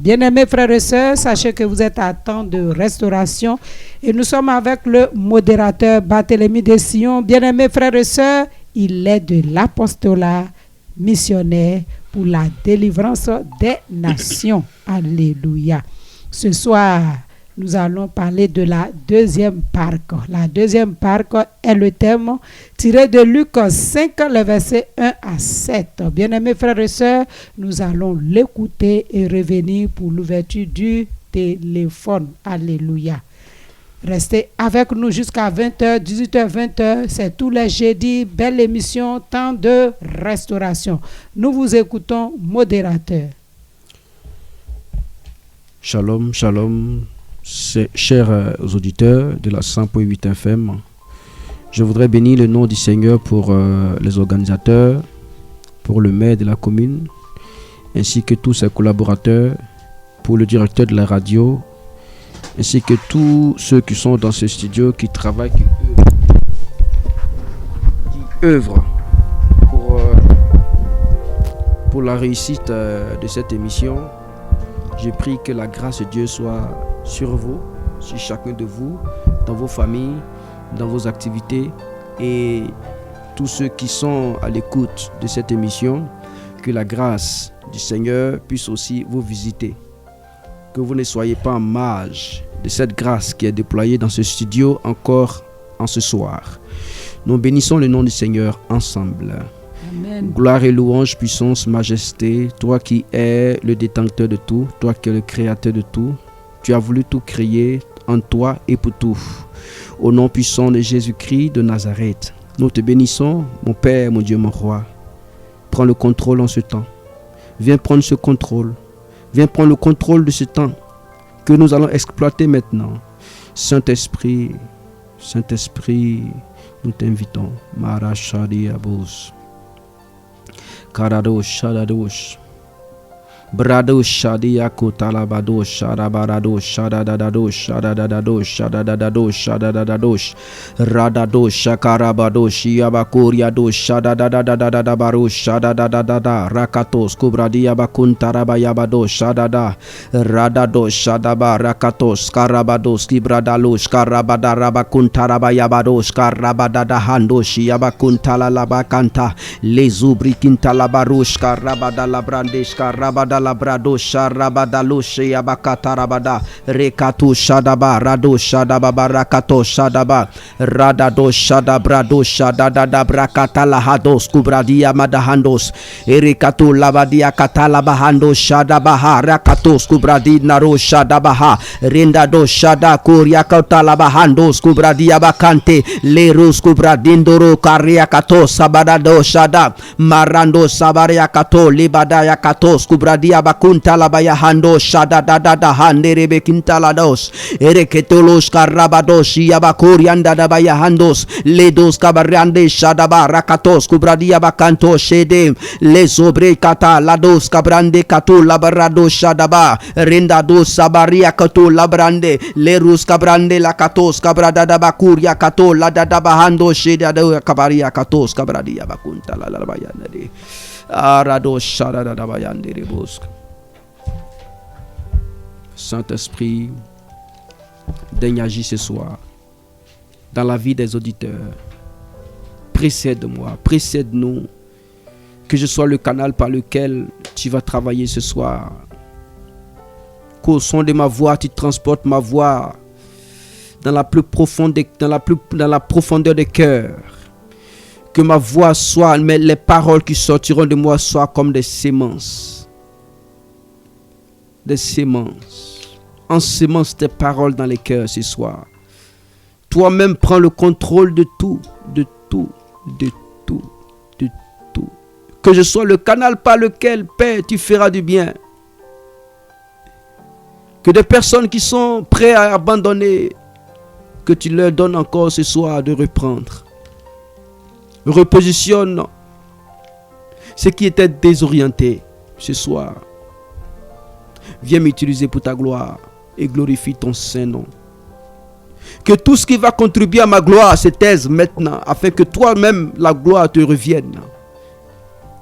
Bien-aimés frères et sœurs, sachez que vous êtes à temps de restauration et nous sommes avec le modérateur Barthélemy Desillon. Bien-aimés frères et sœurs, il est de l'apostolat missionnaire pour la délivrance des nations. Alléluia. Ce soir, nous allons parler de la deuxième Pâque. La deuxième Pâque est le thème tiré de Luc 5, les versets 1 à 7. Bien-aimés frères et sœurs, nous allons l'écouter et revenir pour l'ouverture du téléphone. Alléluia. Restez avec nous jusqu'à 20h, 18h, 20h. C'est tous les jeudis. Belle émission, temps de restauration. Nous vous écoutons, modérateur. Shalom, shalom. Chers auditeurs de la 100.8 FM, je voudrais bénir le nom du Seigneur pour les organisateurs, pour le maire de la commune, ainsi que tous ses collaborateurs, pour le directeur de la radio, ainsi que tous ceux qui sont dans ce studio, qui travaillent, qui œuvrent pour la réussite de cette émission. Je prie que la grâce de Dieu soit sur vous, sur chacun de vous, dans vos familles, dans vos activités, et tous ceux qui sont à l'écoute de cette émission, que la grâce du Seigneur puisse aussi vous visiter. Que vous ne soyez pas en marge de cette grâce qui est déployée dans ce studio encore en ce soir. Nous bénissons le nom du Seigneur ensemble. Amen. Gloire et louange, puissance, majesté, toi qui es le détenteur de tout, toi qui es le créateur de tout, tu as voulu tout créer en toi et pour tout. Au nom puissant de Jésus-Christ de Nazareth, nous te bénissons, mon Père, mon Dieu, mon Roi. Prends le contrôle en ce temps. Viens prendre ce contrôle. Viens prendre le contrôle de ce temps que nous allons exploiter maintenant. Saint-Esprit, Saint-Esprit, nous t'invitons. Marachadi Abos. Karadosh, Shadadosh, Bradosh, Shadia Kotalabadosh, Shadabaradosh, Shadadadosh, Shadadadosh, Shadadadosh, Shadadadosh, Radadosh, Shakarabadosh, Yabakuriadosh, Shadadadadabarosh, Shadadadada, Rakatos, Kubradia Bakuntarabayabadosh, Shadada, Radadosh, Shadaba, Rakatos, Karabados, Kibradalosh, Karabadarabakuntarabayabadosh, Karabadadahandosh, Yabakuntalalabakanta, Lezubrikintalabarosh, Karabadalabrandesh, Karabadalabradosh, Rabadalosh, Yabakatarabada, Rekatu Shadaba, Rado Shadaba, Rakato Shadaba, Radado Shadabrado Shadada Brakatala Hados, Kubradia Madahandos, Erikatu Labadia Katalabahando Shadabaha, Rakatos, Kubradi Naro Shadabaha, Rendado Shada Kuria Katalabahandos, Kubradia Bakante, Lerus Kubradindoro, Kariakato, Sabadado Shada, Marando Sabaria Kato, Libadaya Katos, Kubradia Bakunta Labaya Hando, Shada Dada Handerebe Kintalados, Ereketolos Karabados, Yabakurianda Dabaya Handos, Ledos Kabarande Shadaba, Rakatos, Kubradia Bakanto, Shede, Lesobre Kata, Lados Kabrande Katu, Labarado Shadaba, Rendados Sabaria Katu, Labrande, Lerus Kabrande, Lakatos, Kabrada Bakuria Kato, Ladada Bahando, Sheda Kabaria Katos, Kabradia Bakunta Labayande. Saint-Esprit, daigne agir ce soir dans la vie des auditeurs. Précède-moi, précède-nous, que je sois le canal par lequel tu vas travailler ce soir. Qu'au son de ma voix, tu transportes ma voix dans la plus profonde, dans la profondeur des cœurs. Que ma voix soit, mais les paroles qui sortiront de moi soient comme des semences. Des semences. Ensemence tes paroles dans les cœurs ce soir. Toi-même prends le contrôle de tout, de tout, de tout, de tout. Que je sois le canal par lequel, Père, tu feras du bien. Que des personnes qui sont prêtes à abandonner, que tu leur donnes encore ce soir de reprendre. Repositionne ce qui était désorienté ce soir. Viens m'utiliser pour ta gloire et glorifie ton saint nom. Que tout ce qui va contribuer à ma gloire se taise maintenant, afin que toi-même la gloire te revienne.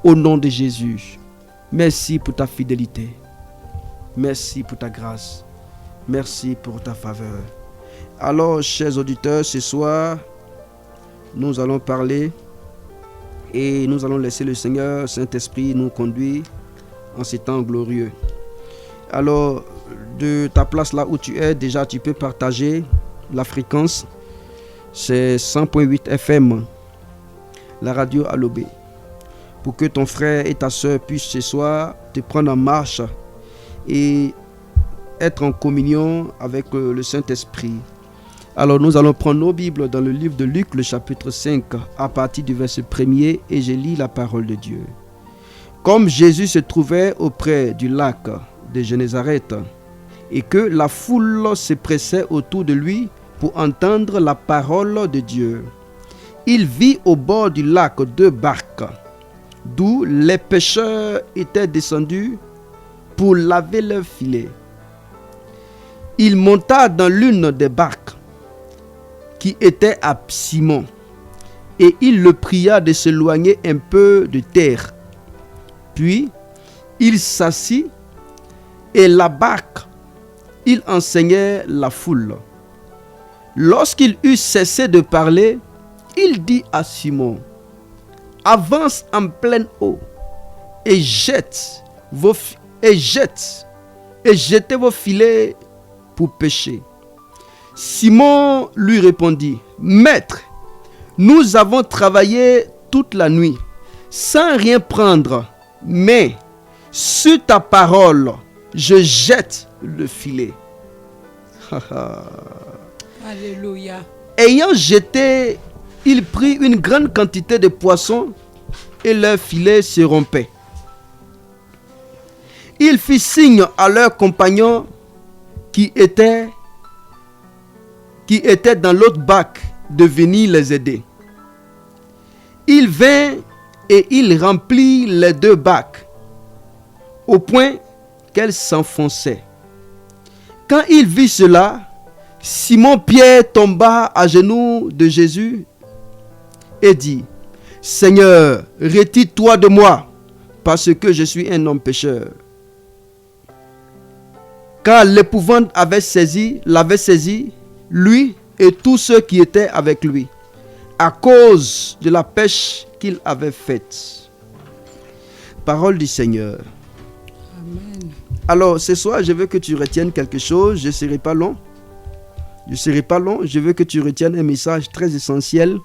Au nom de Jésus, merci pour ta fidélité. Merci pour ta grâce. Merci pour ta faveur. Alors, chers auditeurs, ce soir, nous allons parler et nous allons laisser le Seigneur Saint-Esprit nous conduire en ces temps glorieux. Alors, de ta place là où tu es, déjà tu peux partager la fréquence. C'est 100.8 FM, la radio Alobé. Pour que ton frère et ta soeur puissent ce soir te prendre en marche et être en communion avec le Saint-Esprit. Alors nous allons prendre nos Bibles dans le livre de Luc, le chapitre 5, à partir du verset 1er, et je lis la parole de Dieu. Comme Jésus se trouvait auprès du lac de Génézareth, et que la foule se pressait autour de lui pour entendre la parole de Dieu, il vit au bord du lac 2 barques, d'où les pêcheurs étaient descendus pour laver leurs filets. Il monta dans l'une des barques qui était à Simon, et il le pria de s'éloigner un peu de terre. Puis il s'assit, et la barque, il enseignait la foule. Lorsqu'il eut cessé de parler, il dit à Simon: avance en pleine eau et jetez vos filets pour pêcher. Simon lui répondit: Maître, nous avons travaillé toute la nuit sans rien prendre, mais sur ta parole, je jette le filet. Alléluia. Ayant jeté, il prit une grande quantité de poissons et leur filet se rompait. Il fit signe à leurs compagnons qui étaient dans l'autre barque de venir les aider. Il vint et il remplit les 2 barques au point qu'elles s'enfonçaient. Quand il vit cela, Simon-Pierre tomba à genoux de Jésus et dit: Seigneur, retire-toi de moi, parce que je suis un homme pécheur. Car l'épouvante l'avait saisi, lui et tous ceux qui étaient avec lui, à cause de la pêche qu'il avait faite. Parole du Seigneur. Amen. Alors, ce soir, je veux que tu retiennes quelque chose. Je ne serai pas long. Je veux que tu retiennes un message très essentiel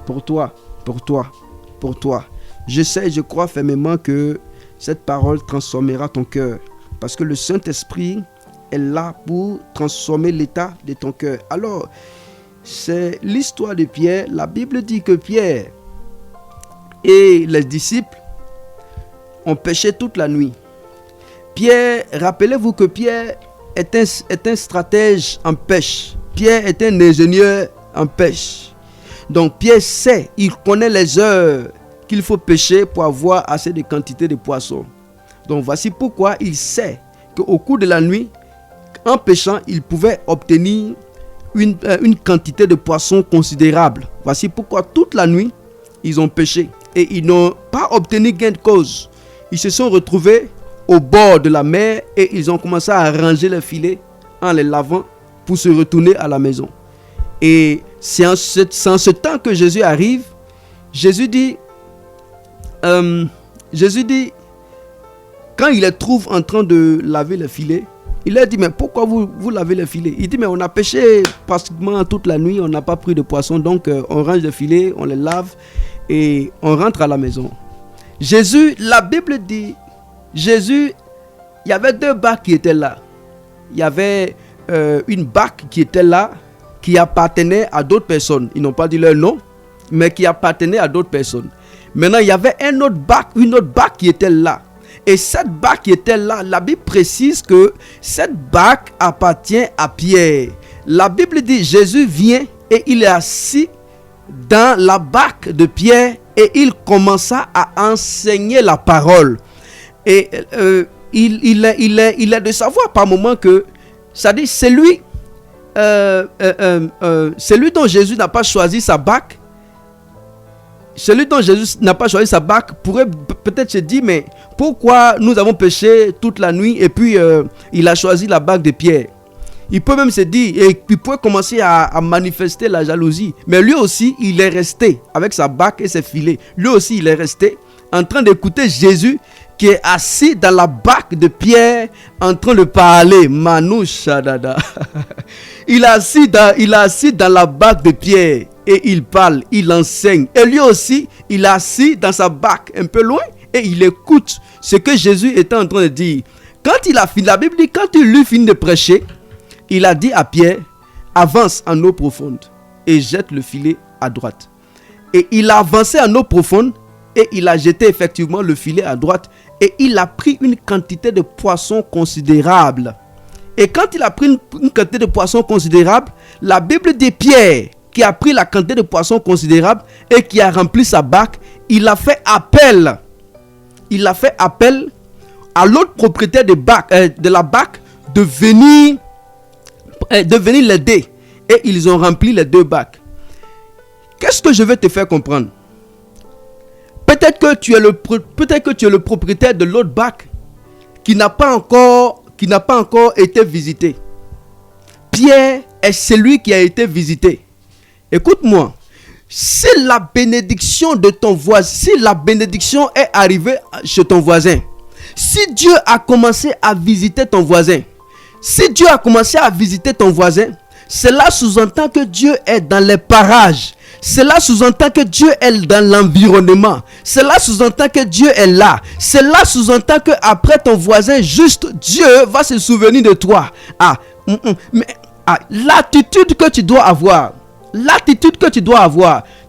pour toi. Je crois fermement que cette parole transformera ton cœur. Parce que le Saint-Esprit est là pour transformer l'état de ton cœur. Alors, c'est l'histoire de Pierre. La Bible dit que Pierre et les disciples ont pêché toute la nuit. Pierre, rappelez-vous que Pierre est un stratège en pêche. Pierre est un ingénieur en pêche. Donc Pierre sait, il connaît les heures qu'il faut pêcher pour avoir assez de quantité de poissons. Donc voici pourquoi il sait qu'au cours de la nuit, en pêchant, il pouvait obtenir une quantité de poissons considérable. Voici pourquoi toute la nuit, ils ont pêché et ils n'ont pas obtenu gain de cause. Ils se sont retrouvés au bord de la mer et ils ont commencé à ranger les filets en les lavant pour se retourner à la maison. Et c'est en ce temps que Jésus arrive. Jésus dit, quand il les trouve en train de laver les filets, il leur dit: mais pourquoi vous lavez les filets? Il dit: mais on a pêché pratiquement toute la nuit, on n'a pas pris de poisson, donc on range les filets, on les lave et on rentre à la maison. Jésus, la Bible dit, Jésus, il y avait 2 barques qui étaient là. Il y avait une barque qui était là, qui appartenait à d'autres personnes. Ils n'ont pas dit leur nom, mais qui appartenait à d'autres personnes. Maintenant, il y avait une autre barque qui était là. Et cette barque qui était là, la Bible précise que cette barque appartient à Pierre. La Bible dit: Jésus vient et il est assis dans la barque de Pierre et il commença à enseigner la parole. Et il est de savoir par moment que, ça dit, c'est lui dont Jésus n'a pas choisi sa barque. celui dont Jésus n'a pas choisi sa barque pourrait peut-être se dire, mais pourquoi nous avons péché toute la nuit et puis il a choisi la barque de Pierre? Il peut même se dire, et il pourrait commencer à manifester la jalousie. Mais lui aussi, il est resté avec sa barque et ses filets. Lui aussi, il est resté en train d'écouter Jésus qui est assis dans la barque de Pierre en train de parler. Manouchadada. Il est assis dans la barque de Pierre et il parle, il enseigne. Et lui aussi, il est assis dans sa barque un peu loin et il écoute ce que Jésus était en train de dire. Quand il a fini, la Bible dit, quand il eut fini de prêcher, il a dit à Pierre, avance en eau profonde et jette le filet à droite. Et il a avancé en eau profonde et il a jeté effectivement le filet à droite et il a pris une quantité de poissons considérable. Et quand il a pris une quantité de poissons considérable, la Bible dit Pierre, qui a pris la quantité de poissons considérable et qui a rempli sa barque, il a fait appel à l'autre propriétaire de la barque de venir l'aider. Et ils ont rempli les deux barques. Qu'est-ce que je vais te faire comprendre? Peut-être que tu es le propriétaire de l'autre barque qui n'a pas encore été visité. Pierre est celui qui a été visité. Écoute-moi, si la bénédiction de ton voisin, si la bénédiction est arrivée chez ton voisin, si Dieu a commencé à visiter ton voisin, cela sous-entend que Dieu est dans les parages. Cela sous-entend que Dieu est dans l'environnement. Cela sous-entend que Dieu est là. Cela sous-entend que après ton voisin, juste Dieu va se souvenir de toi. L'attitude que tu dois avoir.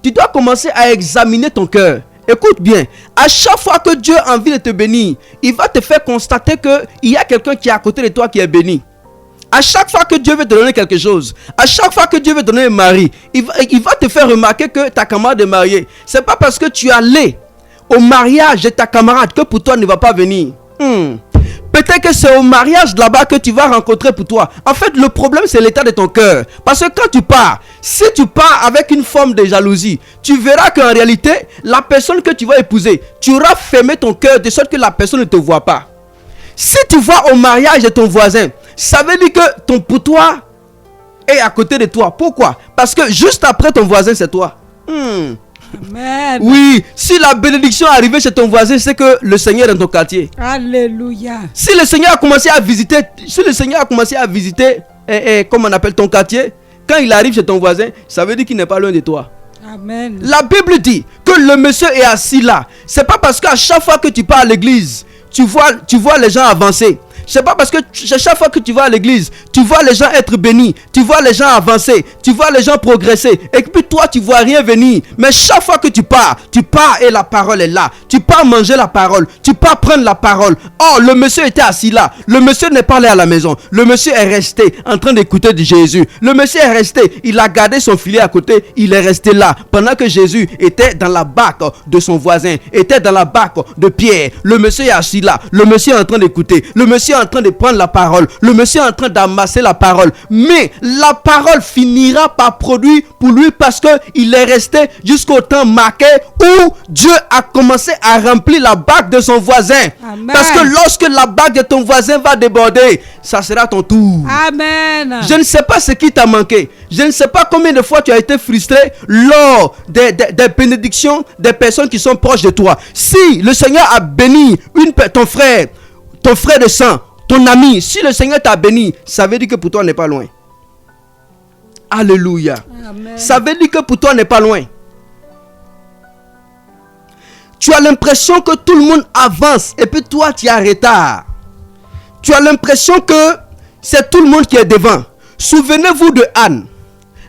Tu dois commencer à examiner ton cœur. Écoute bien, à chaque fois que Dieu a envie de te bénir, il va te faire constater qu'il y a quelqu'un qui est à côté de toi qui est béni. À chaque fois que Dieu veut te donner quelque chose, à chaque fois que Dieu veut te donner un mari, il va te faire remarquer que ta camarade est mariée. C'est pas parce que tu es allé au mariage de ta camarade que pour toi ne va pas venir. Peut-être que c'est au mariage là-bas que tu vas rencontrer pour toi. En fait, le problème, c'est l'état de ton cœur. Parce que quand tu pars, si tu pars avec une forme de jalousie, tu verras qu'en réalité, la personne que tu vas épouser, tu auras fermé ton cœur de sorte que la personne ne te voit pas. Si tu vas au mariage de ton voisin, ça veut dire que ton pour toi est à côté de toi. Pourquoi? Parce que juste après ton voisin, c'est toi. Amen. Oui, si la bénédiction est arrivée chez ton voisin, c'est que le Seigneur est dans ton quartier. Alléluia. Si le Seigneur a commencé à visiter, comment on appelle ton quartier, quand il arrive chez ton voisin, ça veut dire qu'il n'est pas loin de toi. Amen. La Bible dit que le monsieur est assis là. C'est pas parce qu'à chaque fois que tu pars à l'église, tu vois les gens avancer. C'est pas parce que chaque fois que tu vas à l'église, tu vois les gens être bénis, tu vois les gens avancer, tu vois les gens progresser, et puis toi tu vois rien venir. Mais chaque fois que tu pars et la parole est là. Tu pars manger la parole, tu pars prendre la parole. Oh, le monsieur était assis là. Le monsieur n'est pas allé à la maison. Le monsieur est resté en train d'écouter de Jésus. Le monsieur est resté, il a gardé son filet à côté, il est resté là. Pendant que Jésus était dans la barque de son voisin, était dans la barque de Pierre. Le monsieur est assis là. Le monsieur est en train d'écouter. Le monsieur est en train de prendre la parole. Le monsieur est en train d'amasser la parole. Mais la parole finira par produire pour lui parce qu'il est resté jusqu'au temps marqué où Dieu a commencé à remplir la barque de son voisin. Amen. Parce que lorsque la barque de ton voisin va déborder, ça sera ton tour. Amen. Je ne sais pas ce qui t'a manqué. Je ne sais pas combien de fois tu as été frustré lors des bénédictions des personnes qui sont proches de toi. Si le Seigneur a béni ton frère de sang, ton ami, si le Seigneur t'a béni, ça veut dire que pour toi, on n'est pas loin. Alléluia. Amen. Ça veut dire que pour toi, on n'est pas loin. Tu as l'impression que tout le monde avance et puis toi, tu es en retard. Tu as l'impression que c'est tout le monde qui est devant. Souvenez-vous de Anne.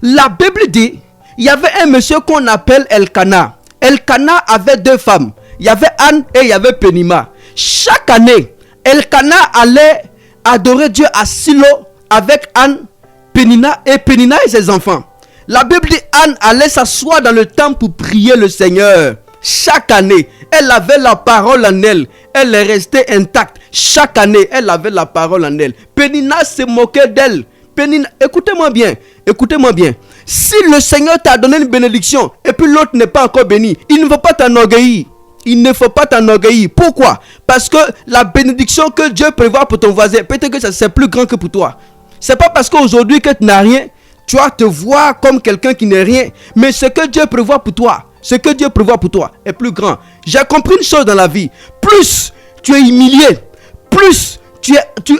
La Bible dit, il y avait un monsieur qu'on appelle Elkana. Elkana avait deux femmes. Il y avait Anne et il y avait Pénina. Chaque année, Elkana allait adorer Dieu à Silo avec Anne, Pénina et ses enfants. La Bible dit Anne allait s'asseoir dans le temple pour prier le Seigneur. Chaque année, elle avait la parole en elle. Elle est restée intacte. Chaque année, elle avait la parole en elle. Pénina se moquait d'elle Pénina, écoutez-moi bien. Si le Seigneur t'a donné une bénédiction et puis l'autre n'est pas encore béni, il ne faut pas t'enorgueillir. Pourquoi? Parce que la bénédiction que Dieu prévoit pour ton voisin, peut-être que c'est plus grand que pour toi. C'est pas parce qu'aujourd'hui que tu n'as rien, tu vas te voir comme quelqu'un qui n'est rien. Mais ce que Dieu prévoit pour toi, est plus grand. J'ai compris une chose dans la vie. Plus tu es humilié, plus tu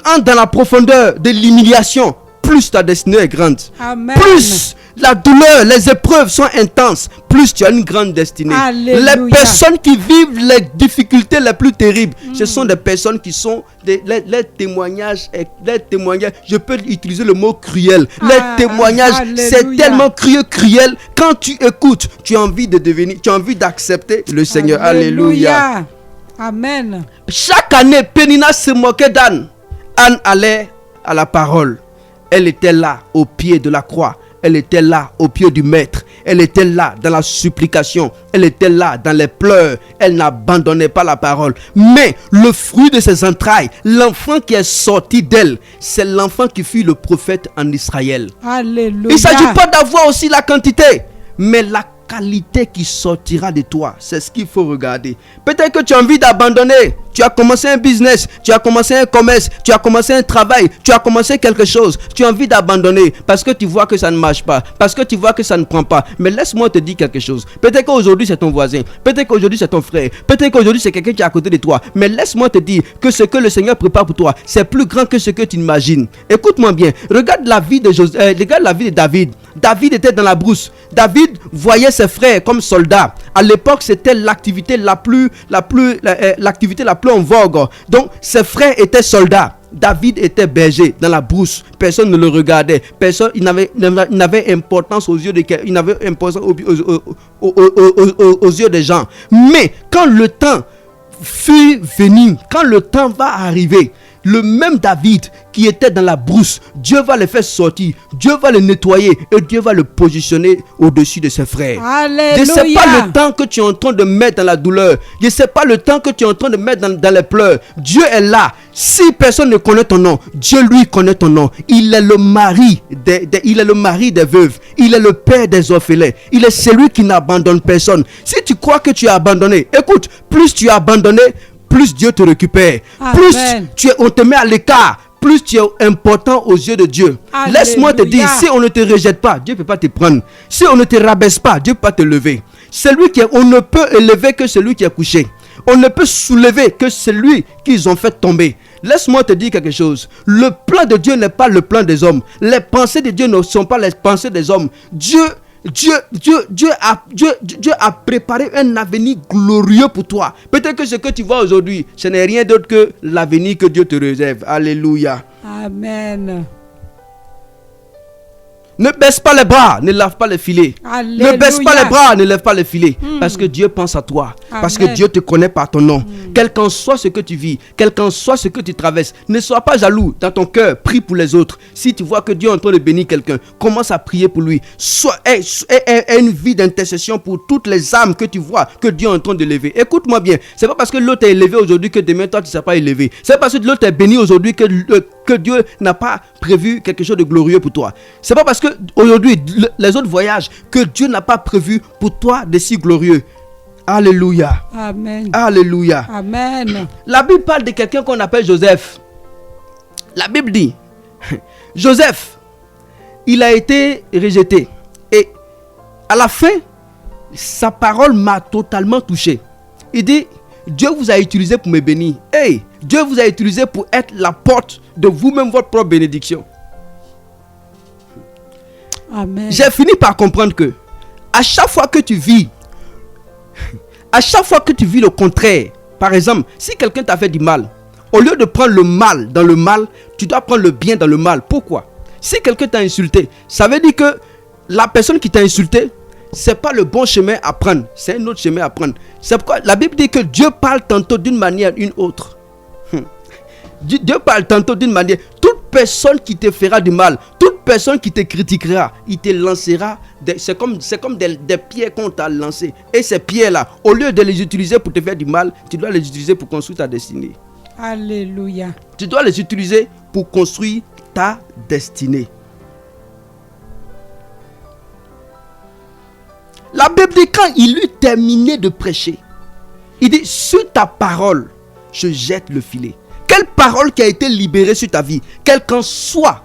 entres dans la profondeur de l'humiliation, plus ta destinée est grande. Amen. Plus la douleur, les épreuves sont intenses, plus tu as une grande destinée. Alléluia. Les personnes qui vivent les difficultés les plus terribles, ce sont des personnes qui sont les témoignages, je peux utiliser le mot cruel. Les témoignages, c'est tellement cruel. Quand tu écoutes, tu as envie d'accepter le Seigneur. Alléluia. Amen. Chaque année, Pénina se moquait d'Anne. Anne allait à la parole. Elle était là au pied de la croix. Elle était là au pied du maître. Elle était là dans la supplication. Elle était là dans les pleurs. Elle n'abandonnait pas la parole. Mais le fruit de ses entrailles, l'enfant qui est sorti d'elle, c'est l'enfant qui fut le prophète en Israël. Alléluia. Il ne s'agit pas d'avoir aussi la quantité, mais la qualité qui sortira de toi, c'est ce qu'il faut regarder. Peut-être que tu as envie d'abandonner. Tu as commencé un business, tu as commencé un commerce, tu as commencé un travail, tu as commencé quelque chose. Tu as envie d'abandonner parce que tu vois que ça ne marche pas, parce que tu vois que ça ne prend pas. Mais laisse-moi te dire quelque chose. Peut-être qu'aujourd'hui c'est ton voisin, peut-être qu'aujourd'hui c'est ton frère, peut-être qu'aujourd'hui c'est quelqu'un qui est à côté de toi. Mais laisse-moi te dire que ce que le Seigneur prépare pour toi, c'est plus grand que ce que tu imagines. Écoute-moi bien. Regarde la vie de David. David était dans la brousse. David voyait ses frères comme soldats. À l'époque, c'était l'activité la plus en vogue. Donc, ses frères étaient soldats. David était berger dans la brousse. Personne ne le regardait. Il n'avait importance aux yeux aux yeux des gens. Mais quand le temps fut venu, quand le temps va arriver, le même David qui était dans la brousse, Dieu va le faire sortir, Dieu va le nettoyer et Dieu va le positionner au-dessus de ses frères. Alléluia. Je ne sais pas le temps que tu es en train de mettre dans la douleur. Je ne sais pas le temps que tu es en train de mettre dans les pleurs. Dieu est là. Si personne ne connaît ton nom, Dieu lui connaît ton nom. Il est le mari des veuves. Il est le père des orphelins. Il est celui qui n'abandonne personne. Si tu crois que tu es abandonné, écoute, plus tu es abandonné, plus Dieu te récupère. Amen. Plus on te met à l'écart, plus tu es important aux yeux de Dieu. Alléluia. Laisse-moi te dire, si on ne te rejette pas, Dieu ne peut pas te prendre. Si on ne te rabaisse pas, Dieu ne peut pas te lever. On ne peut élever que celui qui est couché. On ne peut soulever que celui qu'ils ont fait tomber. Laisse-moi te dire quelque chose. Le plan de Dieu n'est pas le plan des hommes. Les pensées de Dieu ne sont pas les pensées des hommes. Dieu a préparé un avenir glorieux pour toi. Peut-être que ce que tu vois aujourd'hui, ce n'est rien d'autre que l'avenir que Dieu te réserve. Alléluia. Amen. Ne baisse pas les bras, ne lave pas les filets. Alléluia. Ne baisse pas les bras, ne lève pas les filets. Parce que Dieu pense à toi. Amen. Parce que Dieu te connaît par ton nom. Quel qu'en soit ce que tu vis, quel qu'en soit ce que tu traverses, ne sois pas jaloux dans ton cœur. Prie pour les autres. Si tu vois que Dieu est en train de bénir quelqu'un, commence à prier pour lui. Aie une vie d'intercession pour toutes les âmes que tu vois que Dieu est en train de lever. Écoute-moi bien. C'est pas parce que l'autre est élevé aujourd'hui que demain toi tu ne seras pas élevé. C'est parce que l'autre est béni aujourd'hui que Dieu n'a pas prévu quelque chose de glorieux pour toi. C'est pas parce que aujourd'hui les autres voyagent que Dieu n'a pas prévu pour toi de si glorieux. Alléluia. Amen. Alléluia. Amen. La Bible parle de quelqu'un qu'on appelle Joseph. La Bible dit, Joseph, il a été rejeté. Et à la fin, sa parole m'a totalement touché. Il dit, Dieu vous a utilisé pour me bénir. Hey, Dieu vous a utilisé pour être la porte de vous-même, votre propre bénédiction. Amen. J'ai fini par comprendre que à chaque fois que tu vis le contraire, par exemple, si quelqu'un t'a fait du mal, au lieu de prendre le mal dans le mal, tu dois prendre le bien dans le mal. Pourquoi? Si quelqu'un t'a insulté, ça veut dire que la personne qui t'a insulté, c'est pas le bon chemin à prendre, c'est un autre chemin à prendre. C'est pourquoi la Bible dit que Dieu parle tantôt d'une manière une autre. Dieu parle tantôt d'une manière. Toute personne qui te fera du mal, toute personne qui te critiquera, il te lancera. C'est comme des pierres qu'on t'a lancées. Et ces pierres-là, au lieu de les utiliser pour te faire du mal, tu dois les utiliser pour construire ta destinée. Alléluia. Tu dois les utiliser pour construire ta destinée. La Bible dit, quand il eut terminé de prêcher, il dit, sur ta parole, je jette le filet. Quelle parole qui a été libérée sur ta vie, quel qu'en soit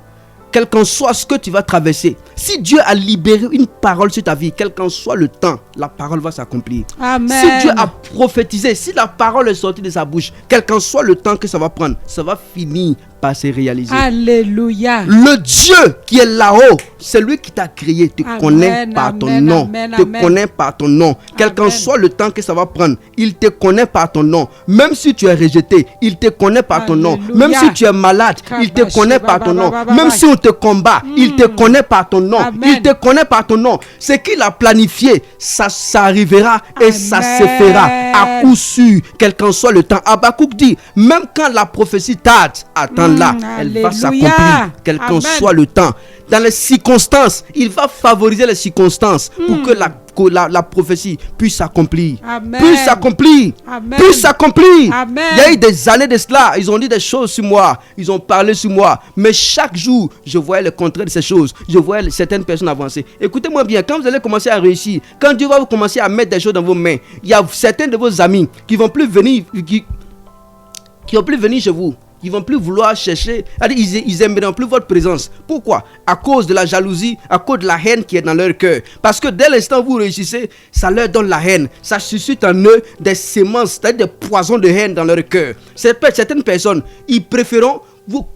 ce que tu vas traverser. Si Dieu a libéré une parole sur ta vie, quel qu'en soit le temps, la parole va s'accomplir. Amen. Si Dieu a prophétisé, si la parole est sortie de sa bouche, quel qu'en soit le temps que ça va prendre, ça va finir par se réaliser. Alléluia. Le Dieu qui est là-haut, c'est lui qui t'a créé, te connaît par ton nom. Connaît par ton nom. Quel qu'en soit le temps que ça va prendre, il te connaît par ton nom. Même si tu es rejeté, il te connaît par ton nom. Même si tu es malade, il te connaît par ton nom. Même si on te combat, il te connaît par ton nom. Il te connaît par ton nom. Ce qu'il a planifié, ça arrivera et ça se fera à coup sûr, quel qu'en soit le temps. Habakkuk dit, même quand la prophétie tarde, attends-la, elle va s'accomplir, quel qu'en soit le temps. Dans les circonstances, il va favoriser les circonstances pour que la prophétie puisse s'accomplir. Puisse s'accomplir. Puisse s'accomplir. Il y a eu des années de cela, ils ont dit des choses sur moi, ils ont parlé sur moi, mais chaque jour, je voyais le contraire de ces choses. Je voyais certaines personnes avancer. Écoutez-moi bien, quand vous allez commencer à réussir, quand Dieu va vous commencer à mettre des choses dans vos mains, il y a certains de vos amis qui vont plus venir, qui vont plus venir chez vous. Ils vont plus vouloir chercher, ils aimeront plus votre présence. Pourquoi? À cause de la jalousie, à cause de la haine qui est dans leur cœur. Parce que dès l'instant où vous réussissez, ça leur donne la haine. Ça suscite en eux des semences, c'est-à-dire des poisons de haine dans leur cœur. Certaines personnes, ils préféreront vous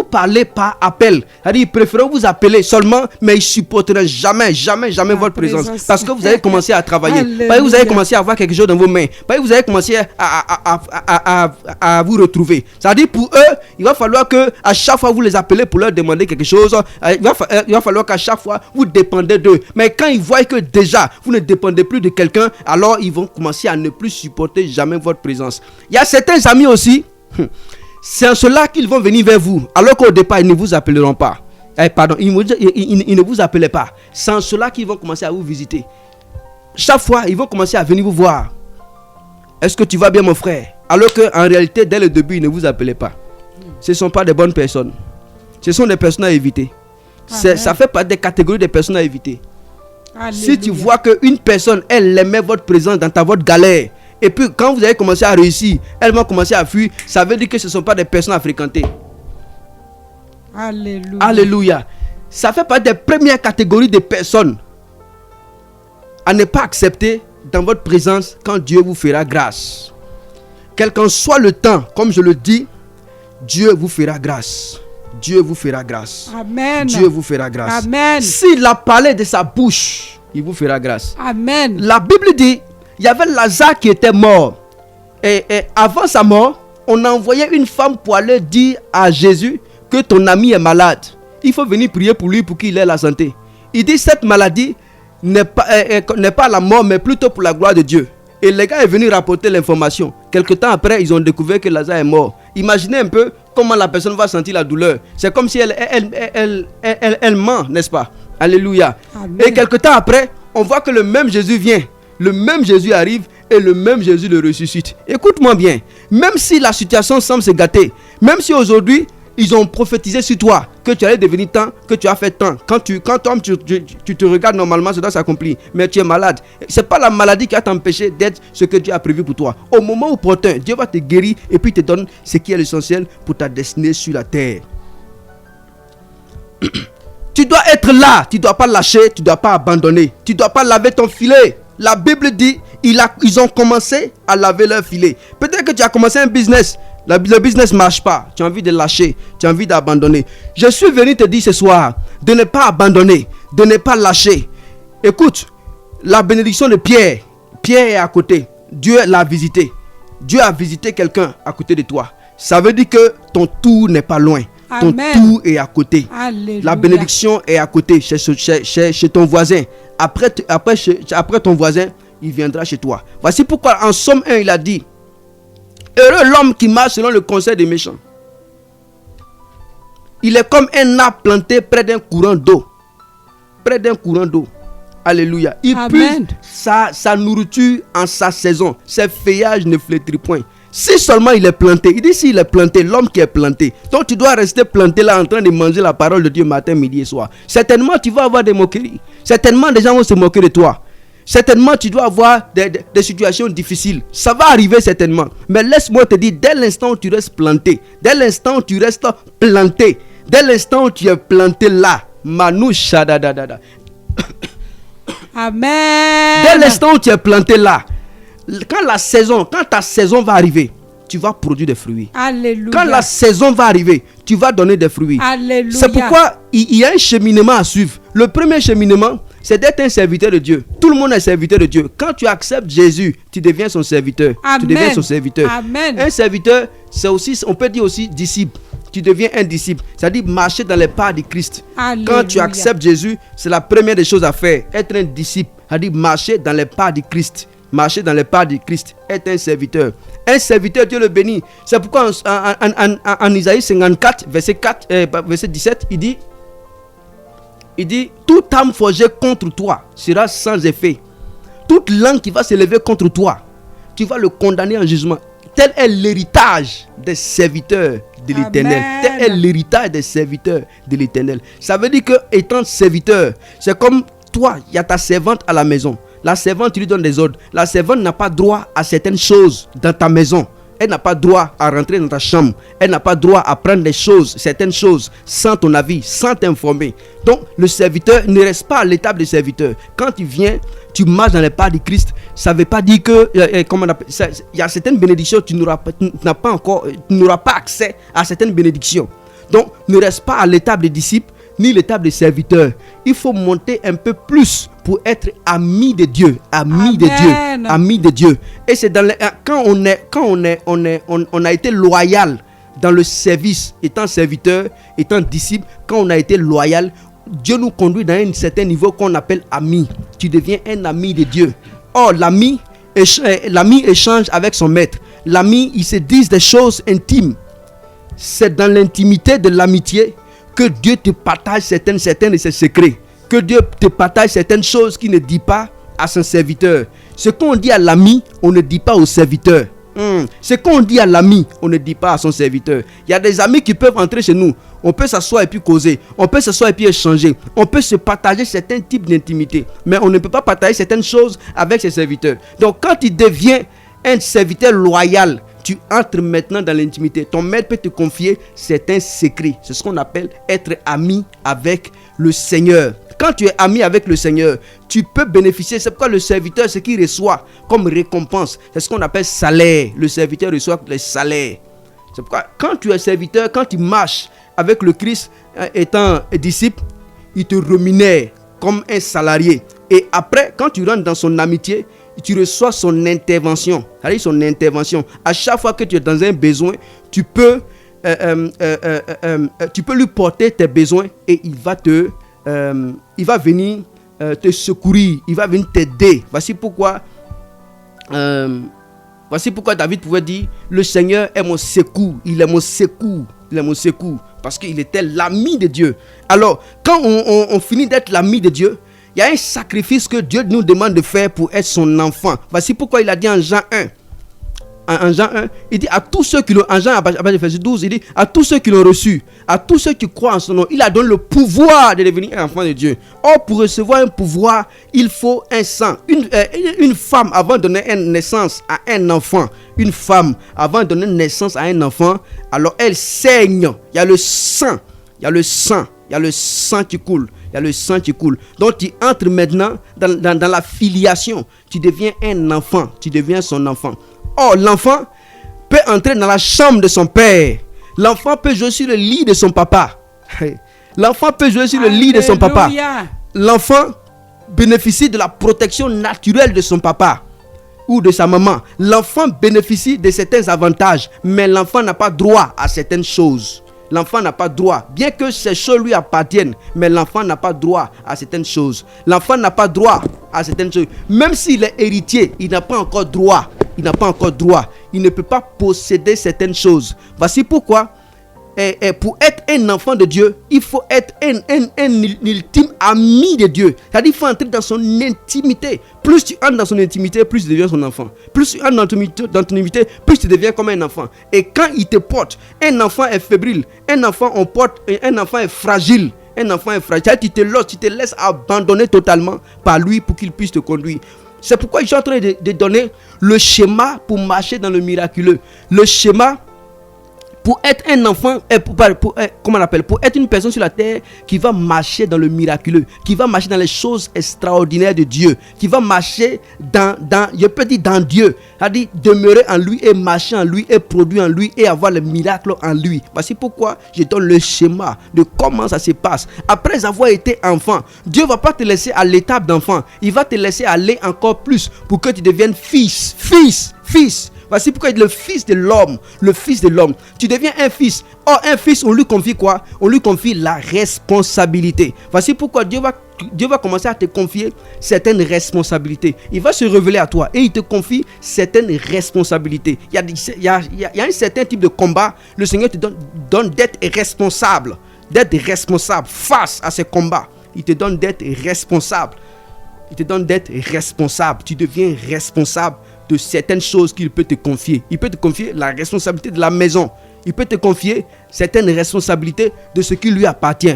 parler par appel. C'est-à-dire, ils préfèrent vous appeler seulement, mais ils ne supporteront jamais votre présence. Parce que vous allez commencer à travailler. Parce que vous allez commencer à avoir quelque chose dans vos mains. Parce que vous allez commencer à vous retrouver. C'est-à-dire, pour eux, il va falloir que à chaque fois vous les appelez pour leur demander quelque chose, il va falloir qu'à chaque fois vous dépendez d'eux. Mais quand ils voient que déjà vous ne dépendez plus de quelqu'un, alors ils vont commencer à ne plus supporter jamais votre présence. Il y a certains amis aussi. C'est en cela qu'ils vont venir vers vous, alors qu'au départ, ils ne vous appelleront pas. Ils ne vous appelaient pas. C'est en cela qu'ils vont commencer à vous visiter. Chaque fois, ils vont commencer à venir vous voir. Est-ce que tu vas bien, mon frère? Alors qu'en réalité, dès le début, ils ne vous appelaient pas. Ce ne sont pas des bonnes personnes. Ce sont des personnes à éviter. Ça fait partie des catégories des personnes à éviter. Alléluia. Si tu vois qu'une personne, elle aimait votre présence dans votre galère, et puis quand vous allez commencer à réussir, elles vont commencer à fuir, ça veut dire que ce ne sont pas des personnes à fréquenter. Alléluia. Alléluia. Ça fait partie des premières catégories de personnes à ne pas accepter dans votre présence quand Dieu vous fera grâce. Quel qu'en soit le temps, comme je le dis, Dieu vous fera grâce. Dieu vous fera grâce. Amen. Dieu vous fera grâce. Amen. S'il a parlé de sa bouche, il vous fera grâce. Amen. La Bible dit, il y avait Lazare qui était mort. Et avant sa mort, on a envoyé une femme pour aller dire à Jésus que ton ami est malade. Il faut venir prier pour lui pour qu'il ait la santé. Il dit cette maladie n'est pas la mort, mais plutôt pour la gloire de Dieu. Et les gars est venu rapporter l'information. Quelque temps après, ils ont découvert que Lazare est mort. Imaginez un peu comment la personne va sentir la douleur. C'est comme si elle ment, n'est-ce pas? Alléluia. Amen. Et quelque temps après, on voit que le même Jésus vient. Le même Jésus arrive et le même Jésus le ressuscite. Écoute-moi bien. Même si la situation semble se gâter, même si aujourd'hui, ils ont prophétisé sur toi que tu allais devenir tant, que tu as fait tant. Quand tu te regardes normalement, ça doit s'accomplir. Mais tu es malade. Ce n'est pas la maladie qui va t'empêcher d'être ce que Dieu a prévu pour toi. Au moment opportun, Dieu va te guérir et puis te donne ce qui est l'essentiel pour ta destinée sur la terre. Tu dois être là. Tu ne dois pas lâcher. Tu ne dois pas abandonner. Tu ne dois pas laver ton filet. La Bible dit, ils ont commencé à laver leur filet. Peut-être que tu as commencé un business. Le business ne marche pas. Tu as envie de lâcher. Tu as envie d'abandonner. Je suis venu te dire ce soir de ne pas abandonner. De ne pas lâcher. Écoute, la bénédiction de Pierre. Pierre est à côté. Dieu l'a visité. Dieu a visité quelqu'un à côté de toi. Ça veut dire que ton tour n'est pas loin. Ton tour est à côté. Alléluia. La bénédiction est à côté, chez ton voisin. Après ton voisin, il viendra chez toi. Voici pourquoi en Somme 1, il a dit: heureux l'homme qui marche selon le conseil des méchants. Il est comme un arbre planté près d'un courant d'eau. Près d'un courant d'eau. Alléluia. Il puise sa nourriture en sa saison. Ses feuillages ne flétrissent point. Si seulement il est planté, il dit s'il est planté, l'homme qui est planté. Donc tu dois rester planté là en train de manger la parole de Dieu matin, midi et soir. Certainement tu vas avoir des moqueries. Certainement des gens vont se moquer de toi. Certainement, tu dois avoir des situations difficiles. Ça va arriver certainement. Mais laisse-moi te dire, dès l'instant où tu restes planté, dès l'instant où tu restes planté, dès l'instant où tu es planté là, Manoucha da da da da. Amen. Dès l'instant où tu es planté là, quand ta saison va arriver, tu vas produire des fruits. Alléluia. Quand la saison va arriver, tu vas donner des fruits. Alléluia. C'est pourquoi il y a un cheminement à suivre. Le premier cheminement, c'est d'être un serviteur de Dieu. Tout le monde est serviteur de Dieu. Quand tu acceptes Jésus, tu deviens son serviteur. Amen. Tu deviens son serviteur. Amen. Un serviteur, c'est aussi, on peut dire aussi disciple. Tu deviens un disciple. C'est-à-dire marcher dans les pas de Christ. Alléluia. Quand tu acceptes Jésus, c'est la première des choses à faire. Être un disciple, c'est-à-dire marcher dans les pas de Christ. Marcher dans les pas de Christ. Être un serviteur. Un serviteur, Dieu le bénit. C'est pourquoi en Isaïe 54, verset 17, il dit, toute âme forgée contre toi sera sans effet. Toute langue qui va s'élever contre toi, tu vas le condamner en jugement. Tel est l'héritage des serviteurs de l'Éternel. Tel est l'héritage des serviteurs de l'Éternel. Ça veut dire que, étant serviteur, c'est comme toi, il y a ta servante à la maison. La servante, tu lui donnes des ordres. La servante n'a pas droit à certaines choses dans ta maison. Elle n'a pas droit à rentrer dans ta chambre. Elle n'a pas droit à prendre des choses, certaines choses, sans ton avis, sans t'informer. Donc, le serviteur ne reste pas à l'étape de serviteur. Quand tu viens, tu marches dans les pas de Christ. Ça ne veut pas dire que, il y a certaines bénédictions, tu n'auras pas accès à certaines bénédictions. Donc, ne reste pas à l'étape des disciples, ni l'étape des serviteurs. Il faut monter un peu plus pour être ami de Dieu, ami de Dieu, ami de Dieu. Et c'est quand on a été loyal dans le service, étant serviteur, étant disciple, quand on a été loyal, Dieu nous conduit dans un certain niveau qu'on appelle ami. Tu deviens un ami de Dieu. Or, l'ami échange avec son maître. L'ami, il se dit des choses intimes. C'est dans l'intimité de l'amitié que Dieu te partage certains de ses secrets. Que Dieu te partage certaines choses qu'il ne dit pas à son serviteur. Ce qu'on dit à l'ami, on ne dit pas au serviteur. Ce qu'on dit à l'ami, on ne dit pas à son serviteur. Il y a des amis qui peuvent entrer chez nous. On peut s'asseoir et puis causer. On peut s'asseoir et puis échanger. On peut se partager certains types d'intimité. Mais on ne peut pas partager certaines choses avec ses serviteurs. Donc quand tu deviens un serviteur loyal, tu entres maintenant dans l'intimité. Ton maître peut te confier certains secrets. C'est ce qu'on appelle être ami avec le Seigneur. Quand tu es ami avec le Seigneur, tu peux bénéficier. C'est pourquoi le serviteur, ce qu'il reçoit comme récompense, c'est ce qu'on appelle salaire. Le serviteur reçoit les salaires. C'est pourquoi quand tu es serviteur, quand tu marches avec le Christ étant disciple, il te rémunère comme un salarié. Et après, quand tu rentres dans son amitié, tu reçois son intervention. C'est-à-dire son intervention. À chaque fois que tu es dans un besoin, tu peux lui porter tes besoins et il va venir te secourir. Il va venir t'aider. Voici pourquoi David pouvait dire, le Seigneur est mon secours. Il est mon secours. Il est mon secours. Parce qu'il était l'ami de Dieu. Alors, quand on finit d'être l'ami de Dieu, il y a un sacrifice que Dieu nous demande de faire pour être son enfant. Voici pourquoi il a dit en Jean 1. En Jean 1, il dit à tous ceux qui l'ont, en Jean, verset 12, il dit à tous ceux qui l'ont reçu, à tous ceux qui croient en son nom, il a donné le pouvoir de devenir un enfant de Dieu. Or, pour recevoir un pouvoir, il faut un sang. Une femme, avant de donner naissance à un enfant, une femme, avant de donner naissance à un enfant, alors elle saigne. Il y a le sang. Il y a le sang. Il y a le sang qui coule. Il y a le sang qui coule. Donc tu entres maintenant dans la filiation. Tu deviens un enfant. Tu deviens son enfant. Or, l'enfant peut entrer dans la chambre de son père. L'enfant peut jouer sur le lit de son papa. L'enfant peut jouer sur le lit de son papa. L'enfant bénéficie de la protection naturelle de son papa ou de sa maman. L'enfant bénéficie de certains avantages, mais l'enfant n'a pas droit à certaines choses. L'enfant n'a pas droit, bien que ces choses lui appartiennent, mais l'enfant n'a pas droit à certaines choses. L'enfant n'a pas droit à certaines choses. Même s'il est héritier, il n'a pas encore droit. Il n'a pas encore droit. Il ne peut pas posséder certaines choses. Voici pourquoi, pour être un enfant de Dieu, il faut être un ultime ami de Dieu. C'est-à-dire qu'il faut entrer dans son intimité. Plus tu entres dans son intimité, plus tu deviens son enfant. Plus tu entres dans ton intimité, plus tu deviens comme un enfant. Et quand il te porte, un enfant est fébrile, un enfant est fragile, Un enfant est fragile. Tu te laisses abandonner totalement par lui pour qu'il puisse te conduire. C'est pourquoi je suis en train de donner le schéma pour marcher dans le miraculeux. Le schéma pour être un enfant, pour être une personne sur la terre qui va marcher dans le miraculeux, qui va marcher dans les choses extraordinaires de Dieu, qui va marcher je peux dire dans Dieu, c'est-à-dire demeurer en lui et marcher en lui et produire en lui et avoir le miracle en lui. Voici pourquoi je donne le schéma de comment ça se passe. Après avoir été enfant, Dieu ne va pas te laisser à l'étape d'enfant, il va te laisser aller encore plus pour que tu deviennes fils. Voici pourquoi il est le fils de l'homme. Le fils de l'homme. Tu deviens un fils. Or, un fils, on lui confie quoi? On lui confie la responsabilité. Voici pourquoi Dieu va commencer à te confier certaines responsabilités. Il va se révéler à toi et il te confie certaines responsabilités. Il y a un certain type de combat. Le Seigneur te donne d'être responsable. D'être responsable face à ces combats. Il te donne d'être responsable. Tu deviens responsable de certaines choses qu'il peut te confier. Il peut te confier la responsabilité de la maison. Il peut te confier certaines responsabilités de ce qui lui appartient.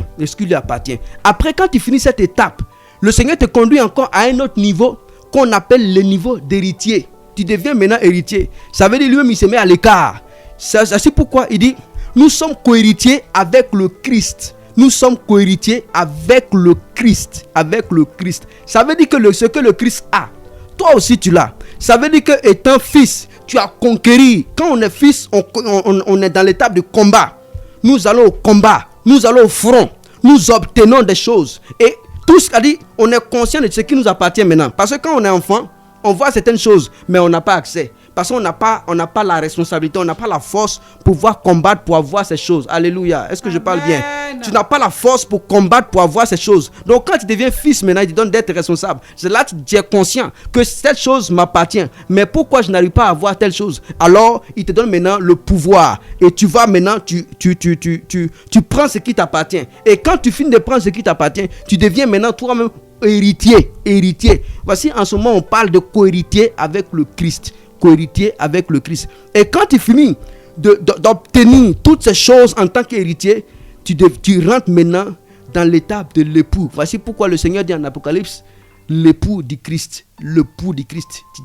Après, quand tu finis cette étape, le Seigneur te conduit encore à un autre niveau qu'on appelle le niveau d'héritier. Tu deviens maintenant héritier. Ça veut dire lui-même il se met à l'écart. C'est pourquoi il dit, nous sommes co-héritiers avec le Christ. Nous sommes co-héritiers avec le Christ. Ça veut dire que ce que le Christ a, toi aussi tu l'as. Ça veut dire que étant fils, tu as conquéri. Quand on est fils, on est dans l'étape de combat. Nous allons au combat, nous allons au front, nous obtenons des choses. Et tout ce qu'a dit, on est conscient de ce qui nous appartient maintenant. Parce que quand on est enfant, on voit certaines choses, mais on n'a pas accès. Parce qu'on n'a pas la responsabilité, on n'a pas la force pour pouvoir combattre pour avoir ces choses. Alléluia. Est-ce que je parle bien? Tu n'as pas la force pour combattre pour avoir ces choses. Donc quand tu deviens fils maintenant, il te donne d'être responsable. C'est là que tu es conscient que cette chose m'appartient. Mais pourquoi je n'arrive pas à avoir telle chose? Alors il te donne maintenant le pouvoir. Et tu vas maintenant, tu prends ce qui t'appartient. Et quand tu finis de prendre ce qui t'appartient, tu deviens maintenant toi-même héritier. Voici en ce moment on parle de co-héritier avec le Christ. Et quand tu finis d'obtenir toutes ces choses en tant qu'héritier, tu rentres maintenant dans l'étape de l'époux. Voici pourquoi le Seigneur dit en Apocalypse, l'époux du Christ. Tu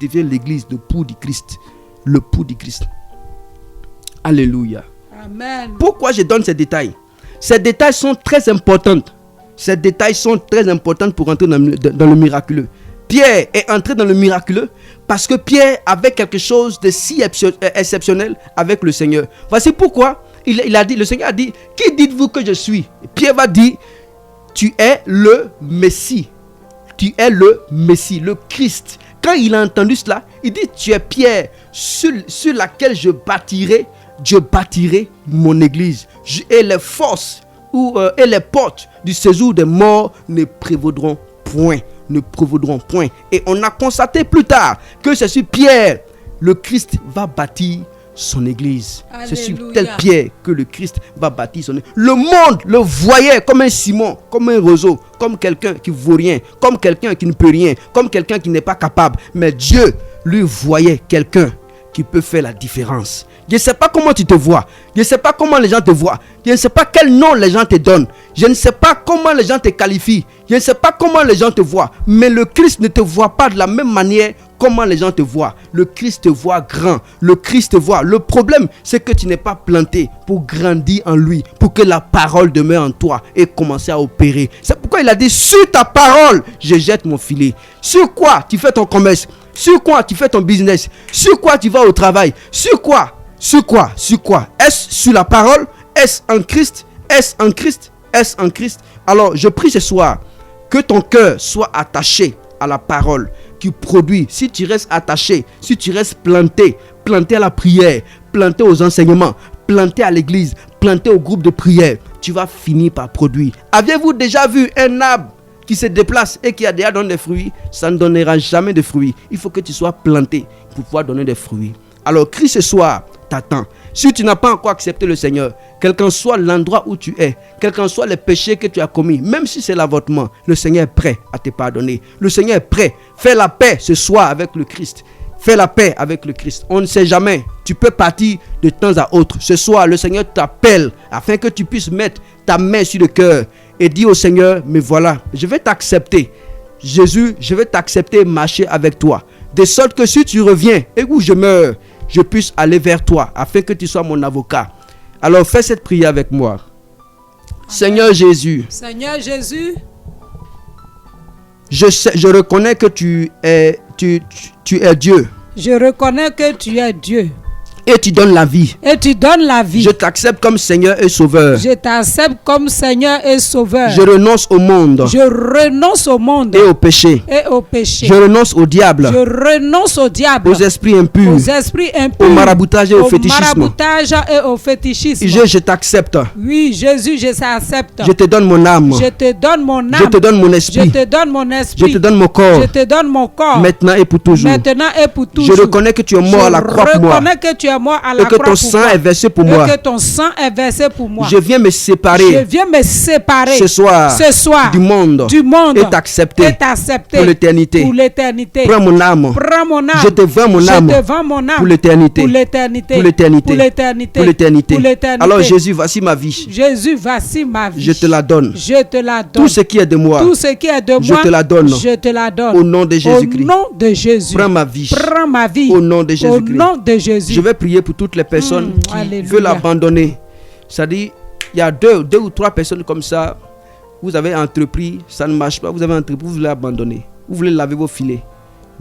deviens l'église, l'époux du Christ. Alléluia. Amen. Pourquoi je donne ces détails? Ces détails sont très importants. Pour entrer dans le miraculeux. Pierre est entré dans le miraculeux parce que Pierre avait quelque chose de si exceptionnel avec le Seigneur. Voici pourquoi le Seigneur a dit, qui dites-vous que je suis? Pierre va dire, tu es le Messie. Le Christ. Quand il a entendu cela, il dit, tu es Pierre sur laquelle je bâtirai mon église. Et les forces et les portes du séjour des morts ne prévaudront point. Et on a constaté plus tard que c'est sur Pierre le Christ va bâtir son église. Alléluia. C'est sur telle pierre que le Christ va bâtir son église. Le monde le voyait comme un ciment, comme un roseau, comme quelqu'un qui vaut rien, comme quelqu'un qui ne peut rien, comme quelqu'un qui n'est pas capable. Mais Dieu lui voyait quelqu'un qui peut faire la différence. Je ne sais pas comment tu te vois. Je ne sais pas comment les gens te voient. Je ne sais pas quel nom les gens te donnent. Je ne sais pas comment les gens te qualifient. Je ne sais pas comment les gens te voient. Mais le Christ ne te voit pas de la même manière comment les gens te voient. Le Christ te voit grand. Le Christ te voit. Le problème, c'est que tu n'es pas planté pour grandir en lui. Pour que la parole demeure en toi et commencer à opérer. C'est pourquoi il a dit, sur ta parole, je jette mon filet. Sur quoi tu fais ton commerce? Sur quoi tu fais ton business? Sur quoi tu vas au travail? Sur quoi? Est-ce sur la parole? Est-ce en Christ? Alors je prie ce soir que ton cœur soit attaché à la parole qui produit. Si tu restes attaché, si tu restes planté à la prière, planté aux enseignements, planté à l'église, planté au groupe de prière, tu vas finir par produire. Avez-vous déjà vu un arbre qui se déplace et qui a déjà donné des fruits? Ça ne donnera jamais de fruits. Il faut que tu sois planté pour pouvoir donner des fruits. Alors crie ce soir, t'attends. Si tu n'as pas encore accepté le Seigneur, quel qu'en soit l'endroit où tu es, quel qu'en soit les péchés que tu as commis, même si c'est l'avortement, le Seigneur est prêt à te pardonner. Le Seigneur est prêt. Fais la paix ce soir avec le Christ. Fais la paix avec le Christ. On ne sait jamais. Tu peux partir de temps à autre. Ce soir, le Seigneur t'appelle afin que tu puisses mettre ta main sur le cœur et dis au Seigneur, mais voilà, je vais t'accepter. Jésus, je vais t'accepter et marcher avec toi. De sorte que si tu reviens et où je meurs, je puisse aller vers toi afin que tu sois mon avocat. Alors fais cette prière avec moi. Amen. Seigneur Jésus. Seigneur Jésus. Je reconnais que tu es Dieu. Je reconnais que tu es Dieu. Et tu donnes la vie. Et tu donnes la vie. Je t'accepte comme Seigneur et Sauveur. Je t'accepte comme Seigneur et Sauveur. Je renonce au monde. Je renonce au monde. Et au péché. Et au péché. Je renonce au diable. Je renonce au diable. Aux esprits impurs. Aux esprits impurs. Au maraboutage et au fétichisme. Maraboutage et au fétichisme. Je t'accepte. Oui, Jésus, je t'accepte. Je te donne mon âme. Je te donne mon âme. Je te donne mon esprit. Je te donne mon esprit. Je te donne mon corps. Je te donne mon corps. Maintenant et pour toujours. Maintenant et pour toujours. Je reconnais que tu es mort à la croix pour moi. Je reconnais que tu es mort à la croix pour moi. Ton sang est versé pour moi. Et que ton sang est versé pour moi. Je viens me séparer. Je viens me séparer ce soir du monde et t'accepter pour l'éternité. Pour l'éternité. Prends mon âme. Prends mon âme. Je te vends mon âme. Je te vends mon âme. Pour l'éternité. Pour l'éternité. Pour l'éternité. Pour l'éternité. Pour l'éternité. Pour l'éternité. Alors Jésus, voici ma vie. Jésus, voici ma vie. Je te la donne. Je te la donne. Tout ce qui est de moi. Tout ce qui est de moi. Je te la donne. Je te la donne. Au nom de Jésus-Christ. Au nom de Jésus. Prends ma vie. Prends ma vie. Au nom de Jésus-Christ. Au nom de Jésus. Je vais prier pour toutes les personnes qui veulent abandonner. C'est-à-dire, il y a deux ou trois personnes comme ça. Vous avez entrepris, ça ne marche pas. Vous avez entrepris, vous voulez abandonner. Vous voulez laver vos filets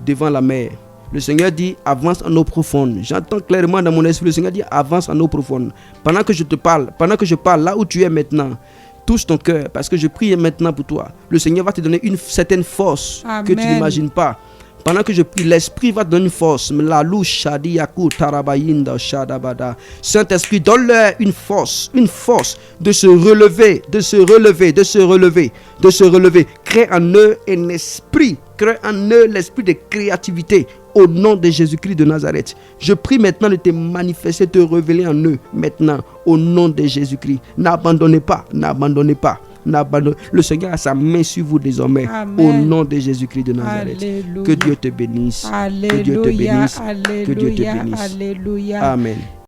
devant la mer. Le Seigneur dit, avance en eau profonde. J'entends clairement dans mon esprit, le Seigneur dit, avance en eau profonde. Pendant que je te parle, pendant que je parle, là où tu es maintenant, touche ton cœur, parce que je prie maintenant pour toi. Le Seigneur va te donner une certaine force. Amen. Que tu n'imagines pas. Pendant que je prie, l'Esprit va te donner une force. Saint-Esprit, donne-leur une force de se relever, de se relever, de se relever, de se relever. Crée en eux un esprit, crée en eux l'esprit de créativité. Au nom de Jésus-Christ de Nazareth, je prie maintenant de te manifester, de te révéler en eux maintenant. Au nom de Jésus-Christ, n'abandonnez pas, n'abandonnez pas. Le Seigneur a sa main sur vous désormais. Amen. Au nom de Jésus-Christ de Nazareth. Alléluia. Que Dieu te bénisse. Alléluia. Que Dieu te bénisse. Alléluia. Que Dieu te bénisse. Alléluia. Amen.